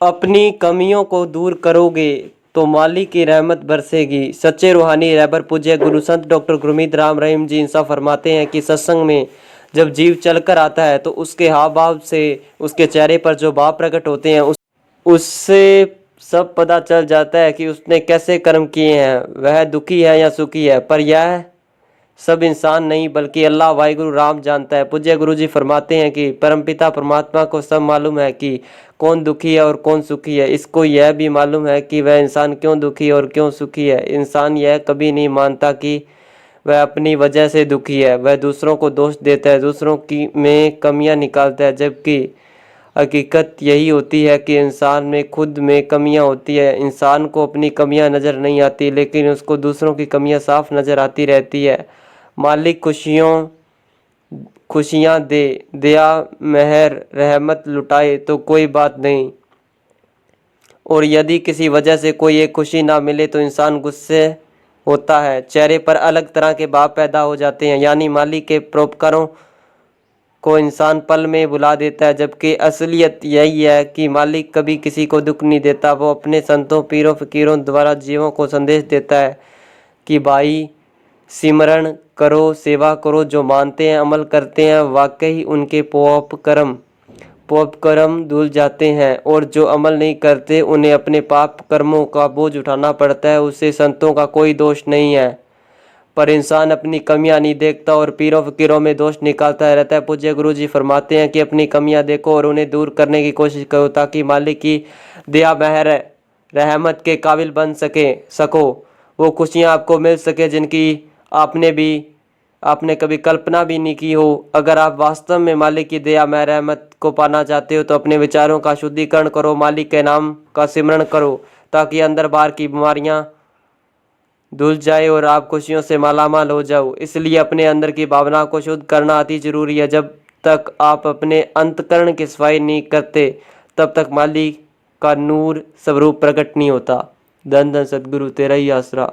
अपनी कमियों को दूर करोगे तो मालिक की रहमत बरसेगी। सच्चे रूहानी रहबर पूज्य गुरु संत डॉक्टर गुरमीत राम रहीम जी इंसाफ फरमाते हैं कि सत्संग में जब जीव चलकर आता है तो उसके हाव भाव से, उसके चेहरे पर जो भाव प्रकट होते हैं उससे सब पता चल जाता है कि उसने कैसे कर्म किए हैं, वह दुखी है या सुखी है। पर यह सब इंसान नहीं बल्कि अल्लाह वाहिगुरु राम जानता है। पूज्य गुरु जी फरमाते हैं कि परमपिता परमात्मा को सब मालूम है कि कौन दुखी है और कौन सुखी है। इसको यह भी मालूम है कि वह इंसान क्यों दुखी और क्यों सुखी है। इंसान यह कभी नहीं मानता कि वह अपनी वजह से दुखी है। वह दूसरों को दोष देता है, दूसरों की में कमियां निकालता है, जबकि हकीकत यही होती है कि इंसान में खुद में कमियां होती है। इंसान को अपनी कमियां नज़र नहीं आती, लेकिन उसको दूसरों की कमियां साफ नज़र आती रहती है। मालिक खुशियाँ दे, दया मेहर रहमत लुटाए तो कोई बात नहीं, और यदि किसी वजह से कोई एक खुशी ना मिले तो इंसान गुस्से होता है, चेहरे पर अलग तरह के भाव पैदा हो जाते हैं। यानी मालिक के परोपकारों को इंसान पल में भुला देता है, जबकि असलियत यही है कि मालिक कभी किसी को दुख नहीं देता। वो अपने संतों पीरों फकीरों द्वारा जीवों को संदेश देता है कि भाई सिमरण करो, सेवा करो। जो मानते हैं, अमल करते हैं, वाकई उनके पाप कर्म धुल जाते हैं, और जो अमल नहीं करते उन्हें अपने पाप कर्मों का बोझ उठाना पड़ता है। उससे संतों का कोई दोष नहीं है। पर इंसान अपनी कमियां नहीं देखता और पीरों फकीरों में दोष निकालता रहता है। पूज्य गुरु जी फरमाते हैं कि अपनी कमियां देखो और उन्हें दूर करने की कोशिश करो, ताकि मालिक की दया मेहर रहमत के काबिल बन सको। वो खुशियां आपको मिल सके जिनकी आपने कभी कल्पना भी नहीं की हो। अगर आप वास्तव में मालिक की दया मेहर रहमत को पाना चाहते हो तो अपने विचारों का शुद्धिकरण करो, मालिक के नाम का सिमरण करो, ताकि अंदर बाहर की बीमारियां धुल जाए और आप खुशियों से मालामाल हो जाओ। इसलिए अपने अंदर की भावना को शुद्ध करना अति जरूरी है। जब तक आप अपने अंतकरण की सफाई नहीं करते तब तक मालिक का नूर स्वरूप प्रकट नहीं होता। धन धन सद्गुरु तेरा ही आसरा।